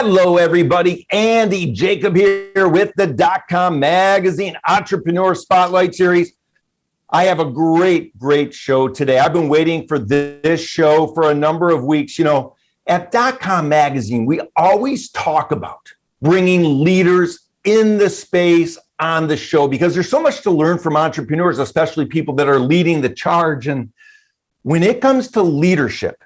Hello, everybody. Andy Jacob here with the DotCom magazine Entrepreneur Spotlight Series. I have a great show today. I've been waiting for this show for a number of weeks. You know, at DotCom magazine, we always talk about bringing leaders in the space on the show because there's so much to learn from entrepreneurs, especially people that are leading the charge. And when it comes to leadership,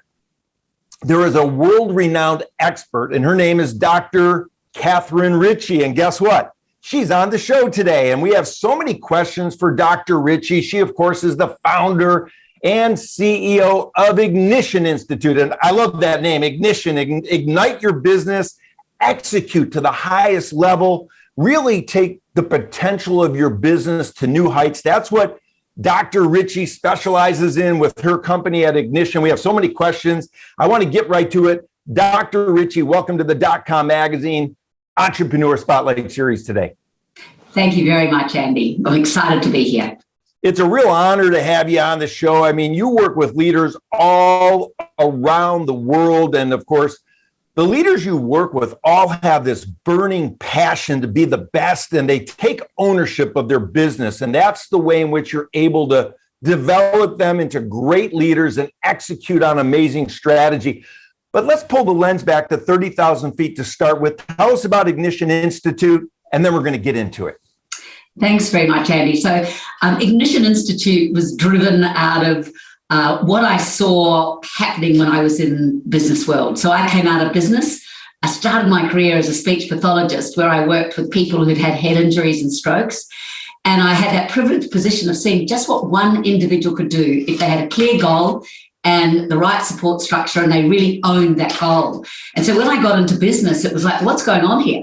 there is a world-renowned expert, and her name is Dr. Kathryn Ritchie. And guess what? She's on the show today, and we have so many questions for Dr. Ritchie. She, of course, is the founder and CEO of Ignition Institute. And I love that name, Ignition. Ignite your business, execute to the highest level, really take the potential of your business to new heights. That's what Dr. Ritchie specializes in with her company at Ignition. We have so many questions. I want to get right to it. Dr. Ritchie, welcome to the DotCom magazine Entrepreneur Spotlight Series today. Thank you very much, Andy. I'm excited to be here. It's a real honor to have you on the show. I mean, you work with leaders all around the world. And of course, the leaders you work with all have this burning passion to be the best, and they take ownership of their business. And that's the way in which you're able to develop them into great leaders and execute on amazing strategy. But let's pull the lens back to 30,000 feet to start with. Tell us about Ignition Institute, and then we're going to get into it. Thanks very much, Andy. So Ignition Institute was driven out of what I saw happening when I was in business world. So I came out of business. I started my career as a speech pathologist where I worked with people who'd had head injuries and strokes. And I had that privileged position of seeing just what one individual could do if they had a clear goal and the right support structure and they really owned that goal. And so when I got into business, it was like, what's going on here?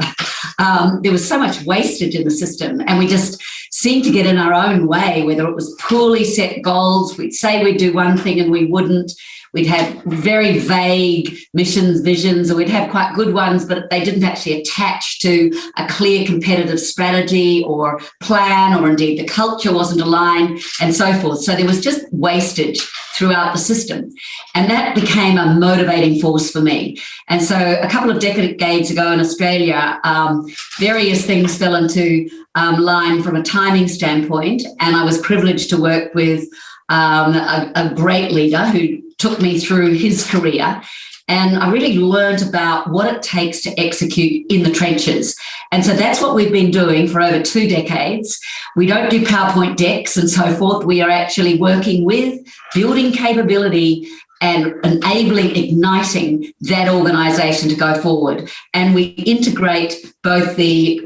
There was so much wastage in the system, and we just seemed to get in our own way, whether it was poorly set goals. We'd say we'd do one thing and we wouldn't. We'd have very vague missions, visions, or we'd have quite good ones, but they didn't actually attach to a clear competitive strategy or plan, or indeed the culture wasn't aligned and so forth. So there was just wastage throughout the system. And that became a motivating force for me. And so a couple of decades ago in Australia, various things fell into line from a timing standpoint. And I was privileged to work with a great leader who took me through his career. And I really learned about what it takes to execute in the trenches. And so that's what we've been doing for over 2 decades. We don't do PowerPoint decks and so forth. We are actually working with, building capability and enabling, igniting that organization to go forward. And we integrate both the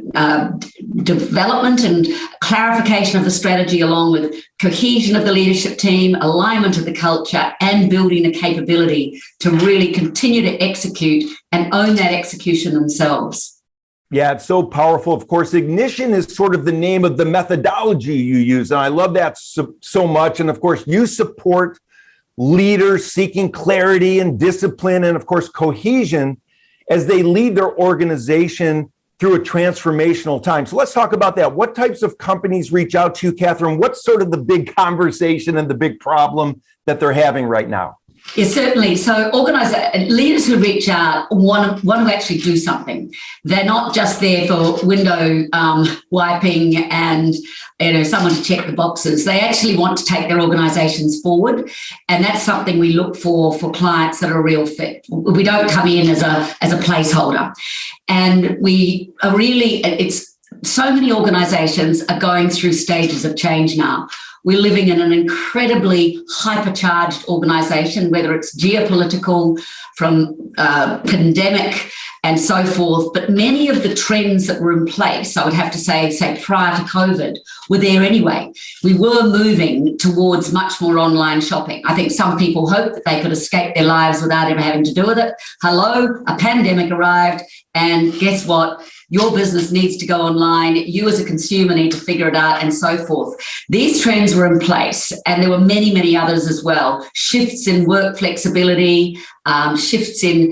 development and clarification of the strategy along with cohesion of the leadership team, alignment of the culture, and building the capability to really continue to execute and own that execution themselves. Yeah, it's so powerful. Of course, Ignition is sort of the name of the methodology you use. And I love that so much. And of course, you support leaders seeking clarity and discipline and, of course, cohesion as they lead their organization through a transformational time. So let's talk about that. What types of companies reach out to you, Kathryn? What's sort of the big conversation and the big problem that they're having right now? Yes, certainly. So leaders who reach out want to actually do something. They're not just there for window wiping and someone to check the boxes. They actually want to take their organizations forward. And that's something we look for clients that are a real fit. We don't come in as a placeholder. And we are really, so many organizations are going through stages of change now. We're living in an incredibly hypercharged organization, whether it's geopolitical, from pandemic and so forth. But many of the trends that were in place, I would have to say prior to COVID, were there anyway. We were moving towards much more online shopping. I think some people hoped that they could escape their lives without ever having to do with it. Hello, a pandemic arrived, and guess what? Your business needs to go online. You as a consumer need to figure it out, and so forth. These trends were in place, and there were many, many others as well. Shifts in work flexibility, shifts in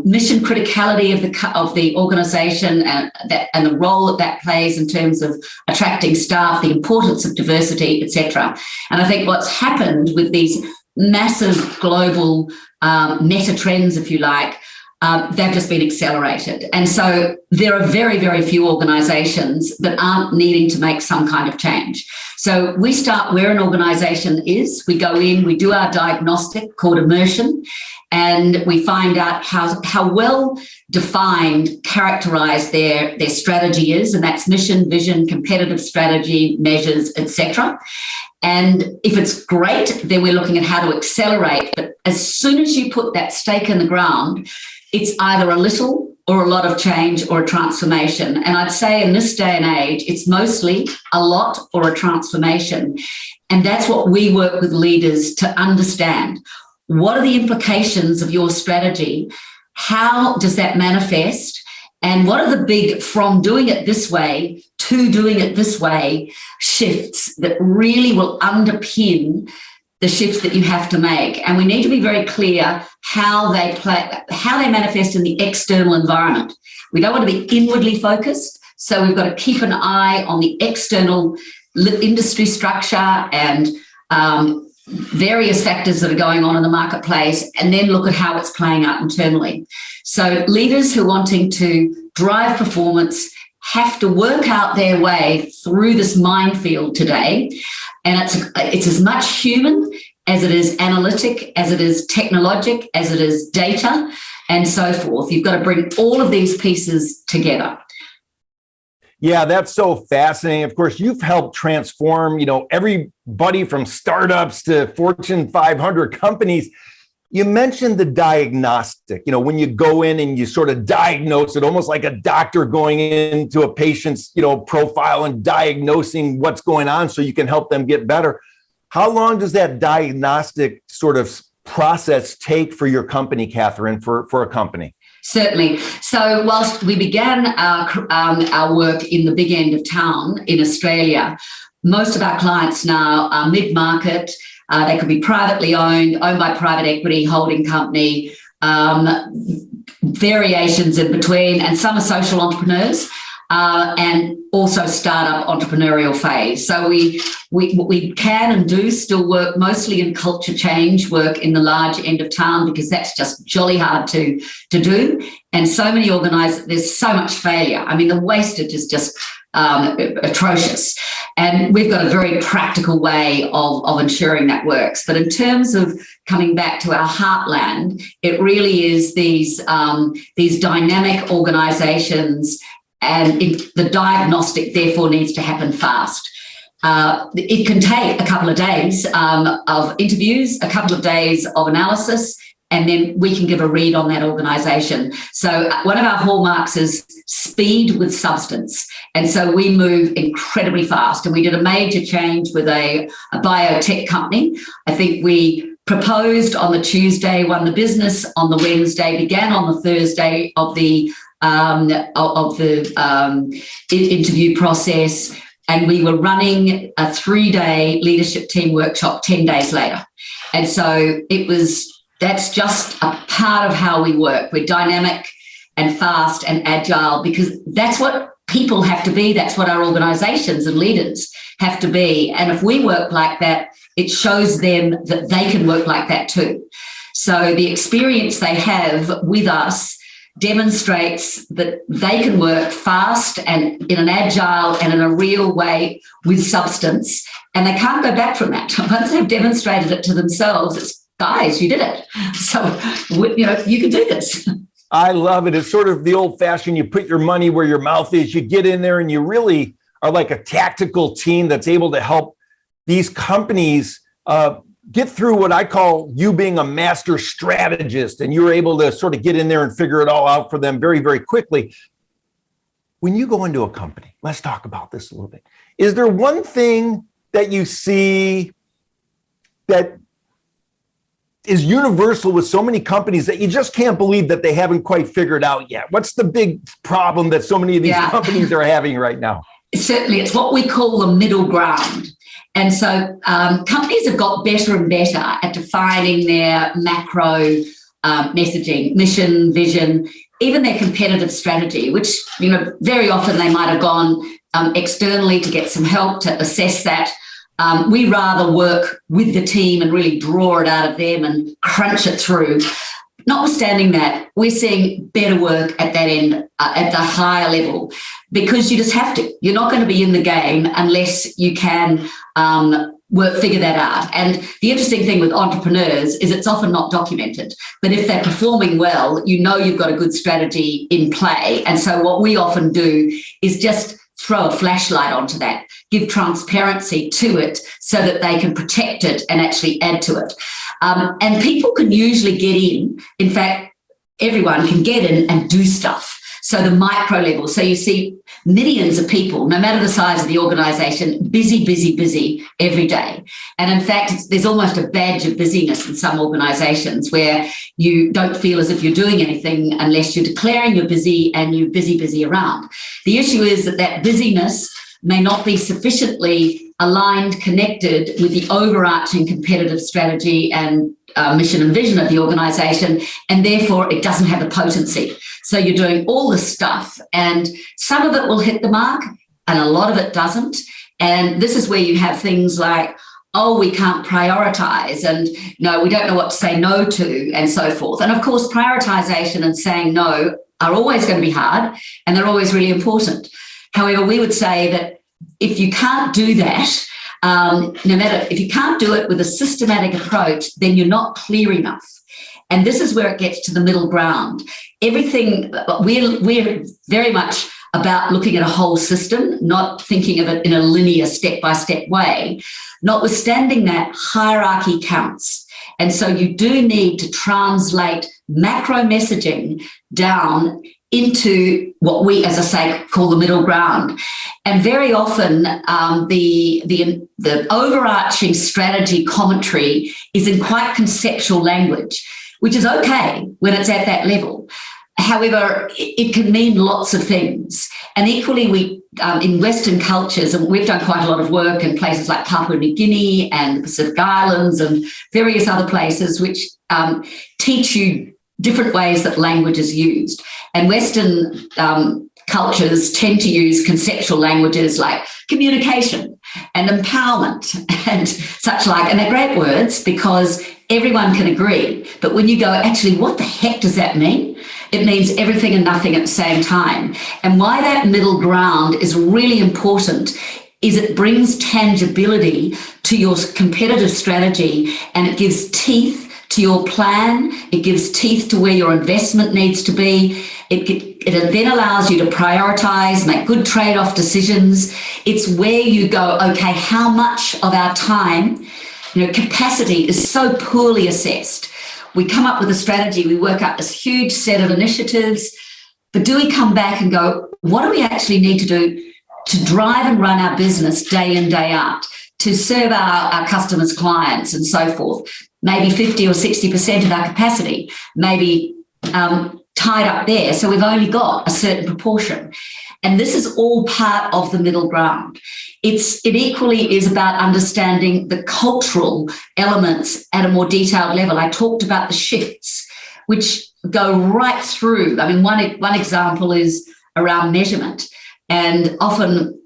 mission criticality of the organization and the role that plays in terms of attracting staff, the importance of diversity, etc. And I think what's happened with these massive global meta trends, if you like, they've just been accelerated. And so there are very, very few organizations that aren't needing to make some kind of change. So we start where an organization is. We go in, we do our diagnostic called immersion, and we find out how well defined, characterized their strategy is, and that's mission, vision, competitive strategy, measures, etc. And if it's great, then we're looking at how to accelerate. But as soon as you put that stake in the ground, it's either a little or a lot of change or a transformation. And I'd say in this day and age, it's mostly a lot or a transformation. And that's what we work with leaders to understand. What are the implications of your strategy? How does that manifest? And what are the big, from doing it this way to doing it this way, shifts that really will underpin the shifts that you have to make? And we need to be very clear how they manifest in the external environment. We don't want to be inwardly focused, so we've got to keep an eye on the external industry structure and various factors that are going on in the marketplace, and then look at how it's playing out internally. So leaders who are wanting to drive performance have to work out their way through this minefield today. And it's as much human as it is analytic, as it is technologic, as it is data, and so forth. You've got to bring all of these pieces together. Yeah, that's so fascinating. Of course, you've helped transform, everybody from startups to Fortune 500 companies. You mentioned the diagnostic, when you go in and you sort of diagnose it, almost like a doctor going into a patient's, profile and diagnosing what's going on so you can help them get better. How long does that diagnostic sort of process take for your company, Kathryn, for a company? Certainly. So whilst we began our work in the big end of town in Australia, most of our clients now are mid-market. They could be privately owned by private equity, holding company, variations in between, and some are social entrepreneurs and also startup entrepreneurial phase. So we can and do still work mostly in culture change work in the large end of town, because that's just jolly hard to do. And so many there's so much failure. I mean, the wastage is just atrocious. And we've got a very practical way of ensuring that works. But in terms of coming back to our heartland, it really is these dynamic organizations, and the diagnostic therefore needs to happen fast. It can take a couple of days of interviews, a couple of days of analysis, and then we can give a read on that organisation. So one of our hallmarks is speed with substance. And so we move incredibly fast. And we did a major change with a biotech company. I think we proposed on the Tuesday, won the business on the Wednesday, began on the Thursday of the interview process. And we were running a 3-day leadership team workshop 10 days later. And so that's just a part of how we work. We're dynamic and fast and agile, because that's what people have to be. That's what our organizations and leaders have to be. And if we work like that, it shows them that they can work like that too. So the experience they have with us demonstrates that they can work fast and in an agile and in a real way with substance, and they can't go back from that. Once they've demonstrated it to themselves, it's, guys, you did it. So, you can do this. I love it. It's sort of the old-fashioned, you put your money where your mouth is. You get in there and you really are like a tactical team that's able to help these companies get through what I call you being a master strategist, and you're able to sort of get in there and figure it all out for them very, very quickly. When you go into a company, let's talk about this a little bit. Is there one thing that you see that is universal with so many companies that you just can't believe that they haven't quite figured out yet? What's the big problem that so many of these companies are having right now? Certainly, it's what we call the middle ground. And so companies have got better and better at defining their macro messaging, mission, vision, even their competitive strategy, which, very often they might have gone externally to get some help to assess that. We rather work with the team and really draw it out of them and crunch it through. notwithstanding that, we're seeing better work at that end, at the higher level, because you just have to. You're not going to be in the game unless you can figure that out. And the interesting thing with entrepreneurs is it's often not documented. But if they're performing well, you know you've got a good strategy in play. And so what we often do is just throw a flashlight onto that, give transparency to it so that they can protect it and actually add to it. And people can usually get in. In fact, everyone can get in and do stuff. So the micro level. So you see millions of people, no matter the size of the organisation, busy every day. And in fact, there's almost a badge of busyness in some organisations where you don't feel as if you're doing anything unless you're declaring you're busy and you're busy around. The issue is that busyness may not be sufficiently aligned, connected with the overarching competitive strategy and mission and vision of the organisation, and therefore it doesn't have the potency. So you're doing all this stuff, and some of it will hit the mark, and a lot of it doesn't. And this is where you have things like, oh, we can't prioritise, and no, we don't know what to say no to, and so forth. And of course, prioritisation and saying no are always going to be hard, and they're always really important. However, we would say that if you can't do that, no matter if you can't do it with a systematic approach, then you're not clear enough. And this is where it gets to the middle ground. Everything, we're very much about looking at a whole system, not thinking of it in a linear step-by-step way. Notwithstanding that, hierarchy counts. And so you do need to translate macro messaging down into what we, as I say, call the middle ground. And very often the overarching strategy commentary is in quite conceptual language, which is okay when it's at that level. However, it can mean lots of things. And equally, we in Western cultures, and we've done quite a lot of work in places like Papua New Guinea and the Pacific Islands and various other places, which teach you different ways that language is used. And Western cultures tend to use conceptual languages like communication and empowerment and such like. And they're great words because everyone can agree. But when you go, actually, what the heck does that mean? It means everything and nothing at the same time. And why that middle ground is really important is it brings tangibility to your competitive strategy, and it gives teeth to your plan. It gives teeth to where your investment needs to be. It then allows you to prioritize, make good trade-off decisions. It's where you go, okay, how much of our time, capacity is so poorly assessed. We come up with a strategy, we work out this huge set of initiatives, but do we come back and go, what do we actually need to do to drive and run our business day in, day out, to serve our customers, clients, and so forth? Maybe 50 or 60% of our capacity may be tied up there. So we've only got a certain proportion. And this is all part of the middle ground. It equally is about understanding the cultural elements at a more detailed level. I talked about the shifts, which go right through. I mean, one example is around measurement. And often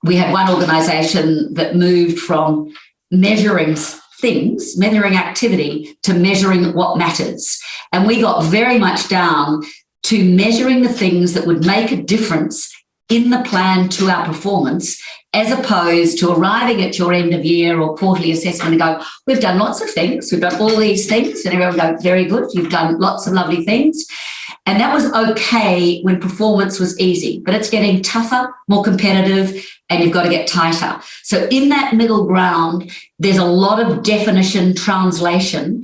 we had one organisation that moved from measuring things, measuring activity, to measuring what matters. And we got very much down to measuring the things that would make a difference in the plan to our performance, as opposed to arriving at your end of year or quarterly assessment and go, we've done lots of things, we've done all these things, and everyone go, very good, you've done lots of lovely things. And that was okay when performance was easy, but it's getting tougher, more competitive, and you've got to get tighter. So in that middle ground, there's a lot of definition, translation,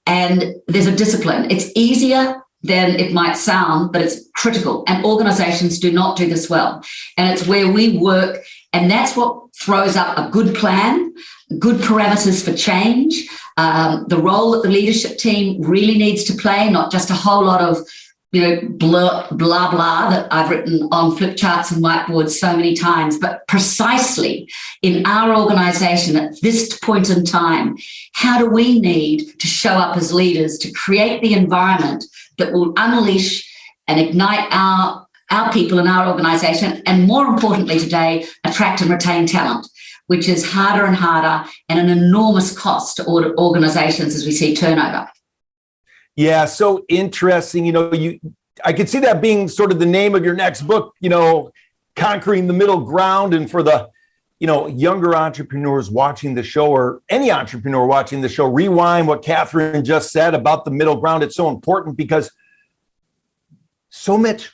and there's a discipline. It's easier than it might sound, but it's critical. And organizations do not do this well. And it's where we work, and that's what throws up a good plan, good parameters for change, the role that the leadership team really needs to play, not just a whole lot of blah, blah, blah that I've written on flip charts and whiteboards so many times, but precisely in our organisation at this point in time, how do we need to show up as leaders to create the environment that will unleash and ignite our people in our organisation, and more importantly today, attract and retain talent, which is harder and harder and an enormous cost to organisations as we see turnover. Yeah, so interesting. I could see that being sort of the name of your next book, conquering the middle ground. And for the, younger entrepreneurs watching the show, or any entrepreneur watching the show, rewind what Kathryn just said about the middle ground. It's so important because so much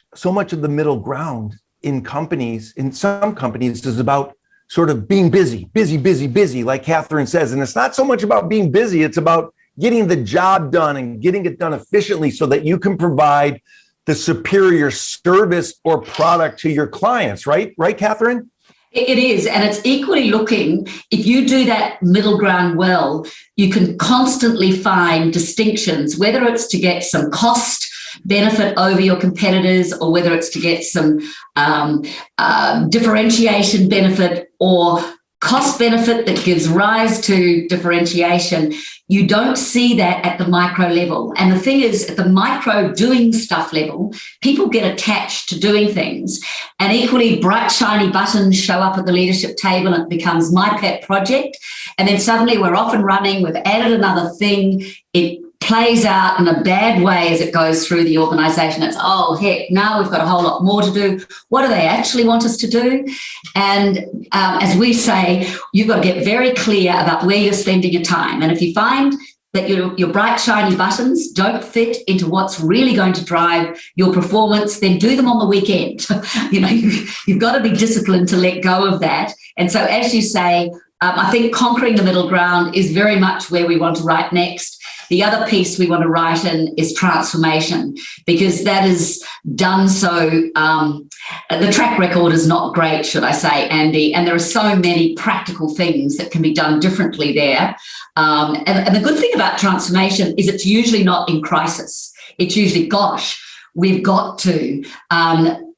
of the middle ground in some companies is about sort of being busy, like Kathryn says. And it's not so much about being busy. It's about getting the job done and getting it done efficiently so that you can provide the superior service or product to your clients, right? Right, Kathryn? It is. And it's equally looking, if you do that middle ground well, you can constantly find distinctions, whether it's to get some cost benefit over your competitors, or whether it's to get some differentiation benefit or cost benefit that gives rise to differentiation. You don't see that at the micro level. And the thing is, at the micro doing stuff level, people get attached to doing things, and equally bright, shiny buttons show up at the leadership table and it becomes my pet project. And then suddenly we're off and running. We've added another thing. It plays out in a bad way as it goes through the organization. It's, oh, heck, now we've got a whole lot more to do. What do they actually want us to do? And as we say, you've got to get very clear about where you're spending your time. And if you find that your bright, shiny buttons don't fit into what's really going to drive your performance, then do them on the weekend. You've got to be disciplined to let go of that. And so, as you say, I think conquering the middle ground is very much where we want to write next. The other piece we want to write in is transformation, because that is done so. The track record is not great, should I say, Andy, and there are so many practical things that can be done differently there. And the good thing about transformation is it's usually not in crisis. It's usually, gosh, we've got to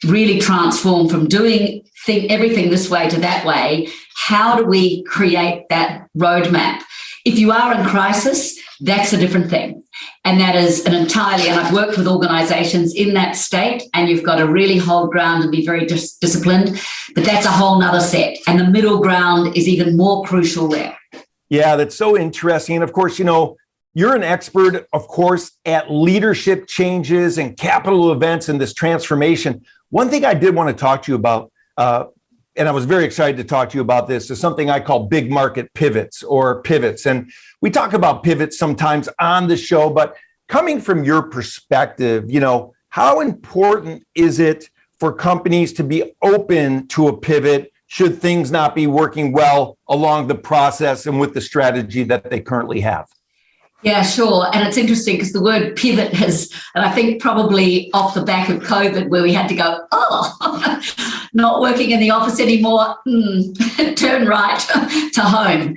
really transform from doing everything this way to that way. How do we create that roadmap? If you are in crisis, that's a different thing. And that is and I've worked with organizations in that state, and you've got to really hold ground and be very disciplined, but that's a whole nother set. And the middle ground is even more crucial there. Yeah, that's so interesting. And of course, you're an expert, of course, at leadership changes and capital events and this transformation. One thing I did want to talk to you about, and I was very excited to talk to you about this, is something I call big market pivots or pivots. And we talk about pivots sometimes on the show, but coming from your perspective, how important is it for companies to be open to a pivot should things not be working well along the process and with the strategy that they currently have? Yeah, sure. And it's interesting because the word pivot has, and I think probably off the back of COVID, where we had to go, not working in the office anymore, turn right to home.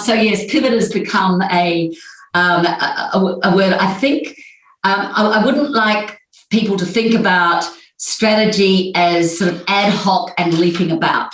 So yes, pivot has become a word. I think I wouldn't like people to think about strategy as sort of ad hoc and leaping about.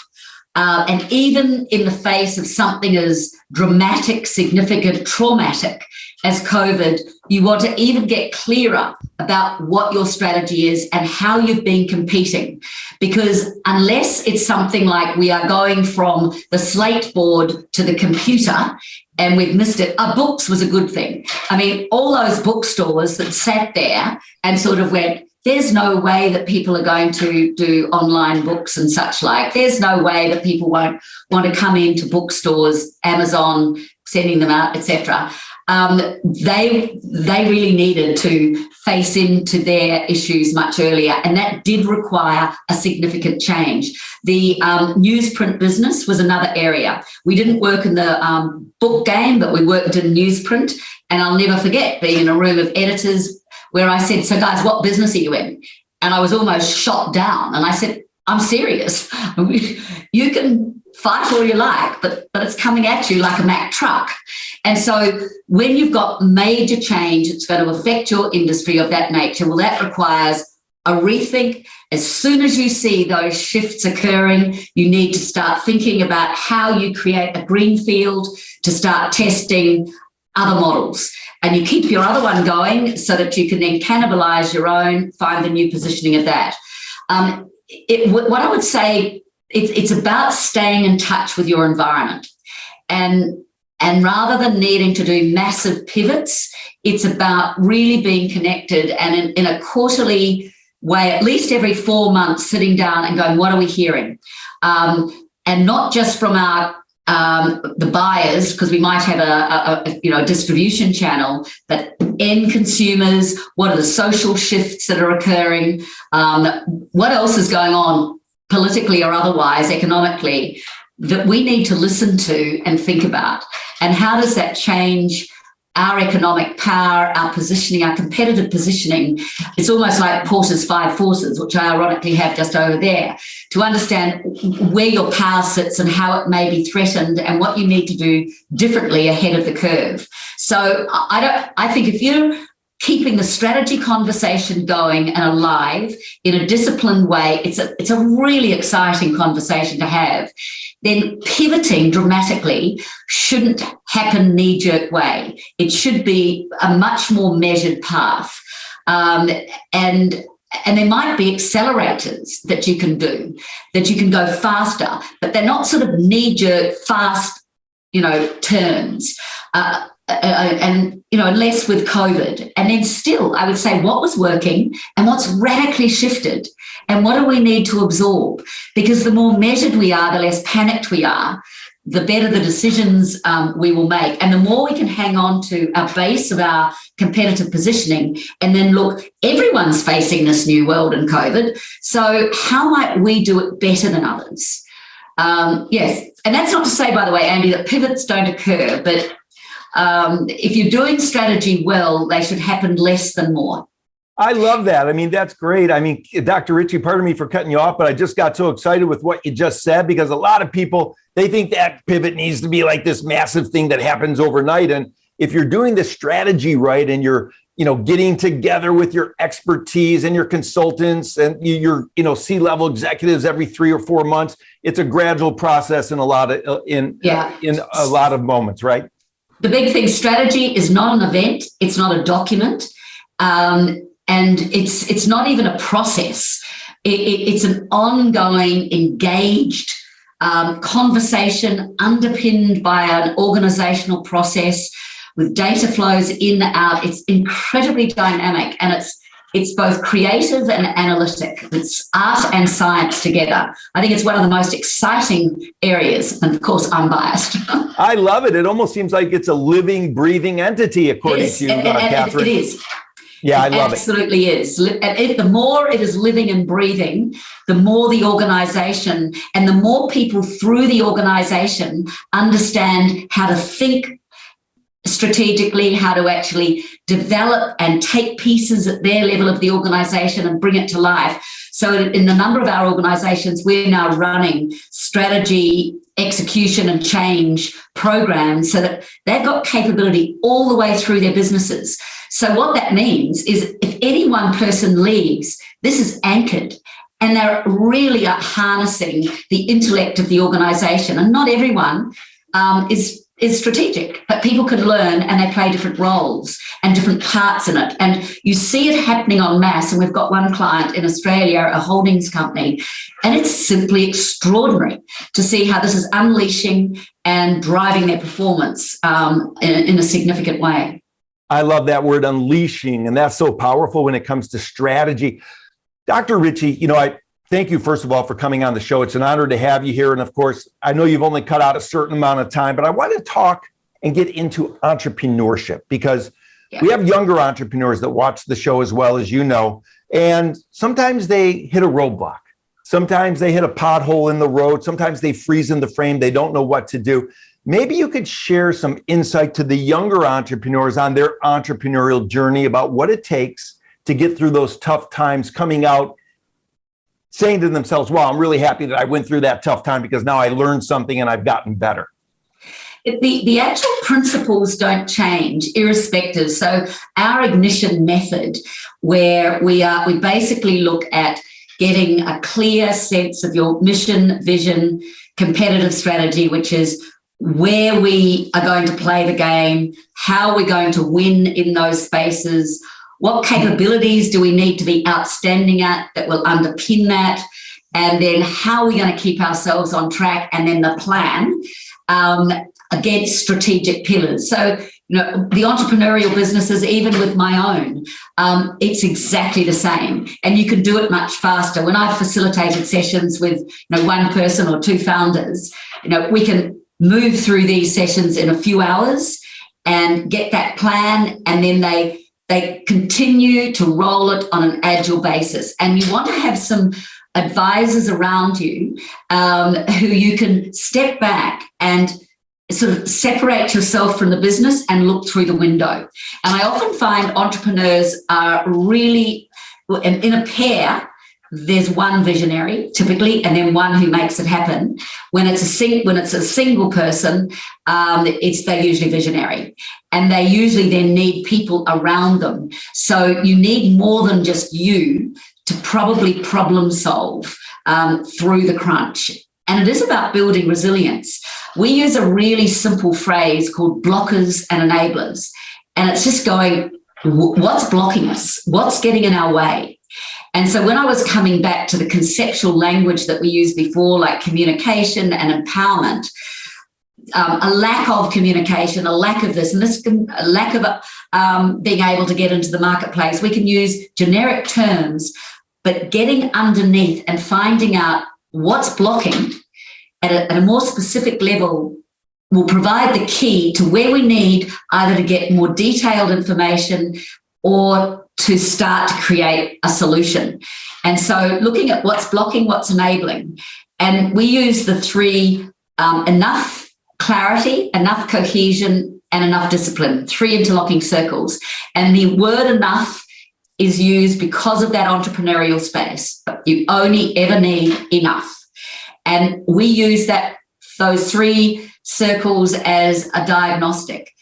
And even in the face of something as dramatic, significant, traumatic as COVID, you want to even get clearer about what your strategy is and how you've been competing. Because unless it's something like we are going from the slate board to the computer and we've missed it, books was a good thing. I mean, all those bookstores that sat there and sort of went, there's no way that people are going to do online books and such like. There's no way that people won't want to come into bookstores, Amazon, sending them out, etc. They really needed to face into their issues much earlier, and that did require a significant change. The newsprint business was another area. We didn't work in the book game, but we worked in newsprint, and I'll never forget being in a room of editors where I said, so guys, what business are you in? And I was almost shot down. And I said, I'm serious. You can fight all you like, but it's coming at you like a Mack truck. And so when you've got major change, it's going to affect your industry of that nature. Well, that requires a rethink. As soon as you see those shifts occurring, you need to start thinking about how you create a green field to start testing other models. And you keep your other one going so that you can then cannibalize your own, find the new positioning of that. What I would say, it's about staying in touch with your environment. And And rather than needing to do massive pivots, it's about really being connected and in a quarterly way, at least every 4 months, sitting down and going, what are we hearing? And not just from our the buyers, because we might have a distribution channel, but end consumers. What are the social shifts that are occurring? What else is going on politically or otherwise, economically, that we need to listen to and think about? And how does that change our economic power, our positioning, our competitive positioning? It's almost like Porter's 5 forces, which I ironically have just over there, to understand where your power sits and how it may be threatened and what you need to do differently ahead of the curve. So I think if you're keeping the strategy conversation going and alive in a disciplined way, it's a really exciting conversation to have. Then pivoting dramatically shouldn't happen knee-jerk way. It should be a much more measured path. And there might be accelerators that you can do, that you can go faster, but they're not sort of knee-jerk, fast, turns. And less with COVID. And then still, I would say what was working and what's radically shifted and what do we need to absorb? Because the more measured we are, the less panicked we are, the better the decisions we will make. And the more we can hang on to our base of our competitive positioning and then look, everyone's facing this new world in COVID. So how might we do it better than others? Yes. And that's not to say, by the way, Andy, that pivots don't occur, but if you're doing strategy well, they should happen less than more. I love that. I mean, that's great. I mean, Dr. Ritchie, pardon me for cutting you off, but I just got so excited with what you just said, because a lot of people, they think that pivot needs to be like this massive thing that happens overnight. And if you're doing the strategy right and you're, getting together with your expertise and your consultants and your, C-level executives every 3 or 4 months, it's a gradual process in a lot of moments, right? The big thing, strategy is not an event. It's not a document. And it's not even a process. It's an ongoing, engaged conversation underpinned by an organizational process with data flows in, out. It's incredibly dynamic, and it's both creative and analytic. It's art and science together. I think it's one of the most exciting areas. And of course, I'm biased. I love it. It almost seems like it's a living, breathing entity, according to you, Kathryn. It is. Yeah, I love it. Absolutely is. The more it is living and breathing, the more the organization and the more people through the organization understand how to think strategically, how to actually develop and take pieces at their level of the organization and bring it to life. So in a number of our organizations, we're now running strategy, execution and change programs so that they've got capability all the way through their businesses. So what that means is if any one person leaves, this is anchored and they're really harnessing the intellect of the organization. And not everyone is strategic, but people can learn and they play different roles and different parts in it. And you see it happening en masse. And we've got one client in Australia, a holdings company, and it's simply extraordinary to see how this is unleashing and driving their performance in a significant way. I love that word, unleashing, and that's so powerful when it comes to strategy. Dr. Ritchie, I thank you, first of all, for coming on the show. It's an honor to have you here. And of course, I know you've only cut out a certain amount of time, but I want to talk and get into entrepreneurship because we have younger entrepreneurs that watch the show as well, as you know, and sometimes they hit a roadblock. Sometimes they hit a pothole in the road. Sometimes they freeze in the frame. They don't know what to do. Maybe you could share some insight to the younger entrepreneurs on their entrepreneurial journey about what it takes to get through those tough times, coming out saying to themselves, wow, I'm really happy that I went through that tough time because now I learned something and I've gotten better. The actual principles don't change irrespective. So our ignition method, where we basically look at getting a clear sense of your mission, vision, competitive strategy, which is where we are going to play the game, how we're going to win in those spaces, what capabilities do we need to be outstanding at that will underpin that, and then how are we going to keep ourselves on track, and then the plan. against strategic pillars. So, the entrepreneurial businesses, even with my own, it's exactly the same. And you can do it much faster. When I've facilitated sessions with, one person or two founders, we can move through these sessions in a few hours and get that plan, and then they continue to roll it on an agile basis. And you want to have some advisors around you who you can step back and sort of separate yourself from the business and look through the window. And I often find entrepreneurs are really, in a pair, there's one visionary typically, and then one who makes it happen. When it's a single person, they're usually visionary, and they usually then need people around them. So you need more than just you to probably problem solve through the crunch. And it is about building resilience. We use a really simple phrase called blockers and enablers. And it's just going, what's blocking us? What's getting in our way? And so when I was coming back to the conceptual language that we used before, like communication and empowerment, a lack of communication, a lack of this, and a lack of being able to get into the marketplace, we can use generic terms, but getting underneath and finding out what's blocking at a more specific level will provide the key to where we need either to get more detailed information or to start to create a solution. And so looking at what's blocking, what's enabling. And we use the three: enough clarity, enough cohesion, and enough discipline, three interlocking circles. And the word enough is used because of that entrepreneurial space. You only ever need enough. And we use those three circles as a diagnostic.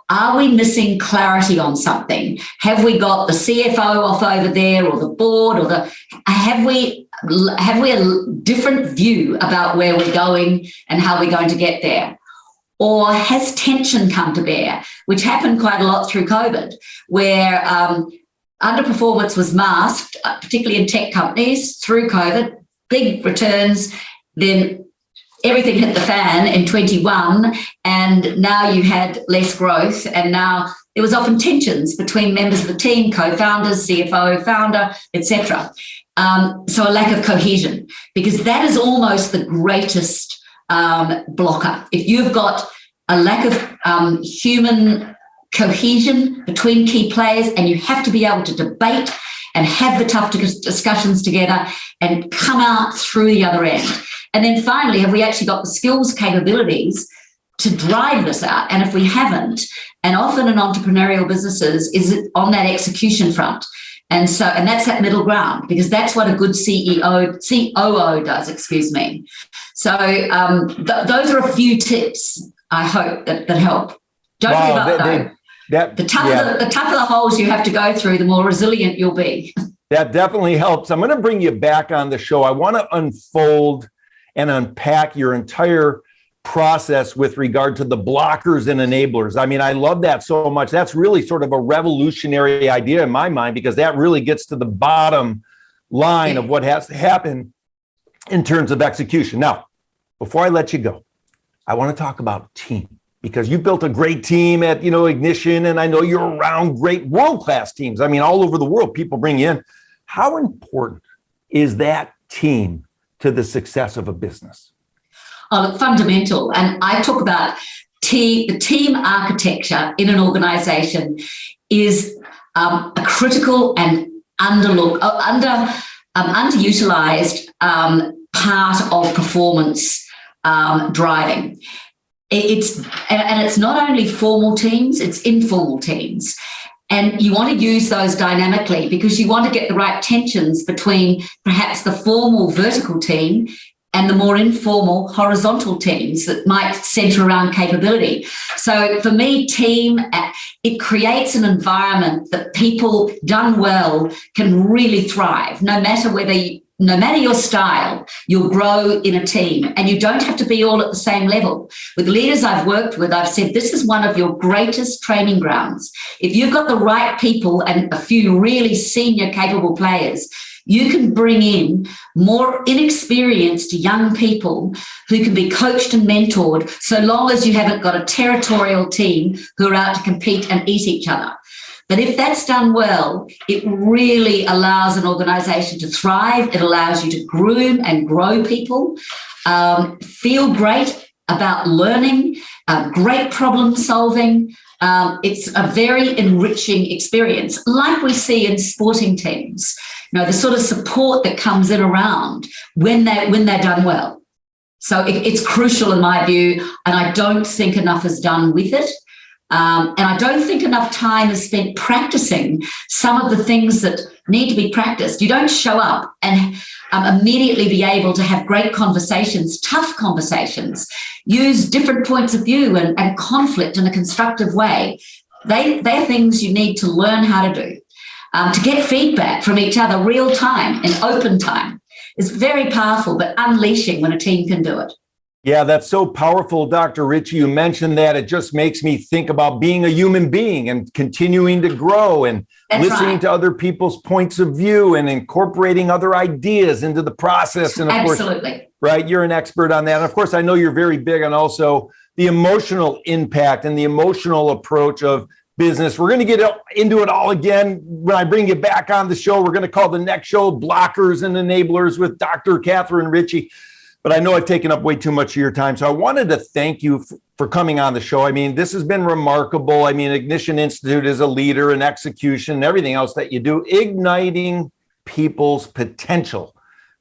Are we missing clarity on something? Have we got the CFO off over there, or the board, or have we a different view about where we're going and how we're going to get there? Or has tension come to bear, which happened quite a lot through COVID, where underperformance was masked, particularly in tech companies through COVID, big returns, then everything hit the fan in 21, and now you had less growth, and now there was often tensions between members of the team, co-founders, CFO, founder, etc. So a lack of cohesion, because that is almost the greatest blocker. If you've got a lack of human cohesion between key players, and you have to be able to debate and have the tough discussions together and come out through the other end. And then finally, have we actually got the skills, capabilities to drive this out? And if we haven't, and often in entrepreneurial businesses, is it on that execution front? And that's that middle ground, because that's what a good COO does, So those are a few tips, I hope, that help. Don't give up, though. The tougher the holes you have to go through, the more resilient you'll be. That definitely helps. I'm going to bring you back on the show. I want to unfold and unpack your entire process with regard to the blockers and enablers. I mean, I love that so much. That's really sort of a revolutionary idea in my mind, because that really gets to the bottom line of what has to happen in terms of execution. Now, before I let you go, I want to talk about team, because you built a great team at, Ignition, and I know you're around great world-class teams. I mean, all over the world, people bring you in. How important is that team to the success of a business? Oh, fundamental. And I talk about the team architecture in an organization is a critical and underutilized part of performance driving. It's not only formal teams, it's informal teams. And you want to use those dynamically, because you want to get the right tensions between perhaps the formal vertical team and the more informal horizontal teams that might center around capability. So for me, team, it creates an environment that people done well can really thrive, no matter your style. You'll grow in a team, and you don't have to be all at the same level. With leaders I've worked with, I've said, this is one of your greatest training grounds. If you've got the right people and a few really senior, capable players, you can bring in more inexperienced young people who can be coached and mentored, so long as you haven't got a territorial team who are out to compete and eat each other. But if that's done well, it really allows an organisation to thrive. It allows you to groom and grow people, feel great about learning, great problem solving. It's a very enriching experience, like we see in sporting teams. You know, the sort of support that comes in around when they're done well. So it's crucial in my view, and I don't think enough is done with it. And I don't think enough time is spent practicing some of the things that need to be practiced. You don't show up and immediately be able to have great conversations, tough conversations, use different points of view and conflict in a constructive way. They're things you need to learn how to do. To get feedback from each other real time in open time is very powerful, but unleashing when a team can do it. Yeah, that's so powerful, Dr. Ritchie. You mentioned that. It just makes me think about being a human being and continuing to grow and listening to other people's points of view and incorporating other ideas into the process. And of course, right, you're an expert on that. And of course, I know you're very big on also the emotional impact and the emotional approach of business. We're going to get into it all again when I bring you back on the show. We're going to call the next show Blockers and Enablers with Dr. Kathryn Ritchie. But I know I've taken up way too much of your time. So I wanted to thank you for coming on the show. I mean, this has been remarkable. I mean, Ignition Institute is a leader in execution and everything else that you do, igniting people's potential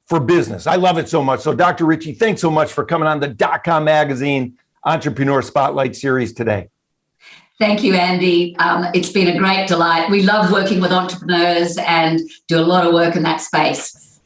for business. I love it so much. So Dr. Ritchie, thanks so much for coming on the .com Magazine Entrepreneur Spotlight Series today. Thank you, Andy. It's been a great delight. We love working with entrepreneurs and do a lot of work in that space.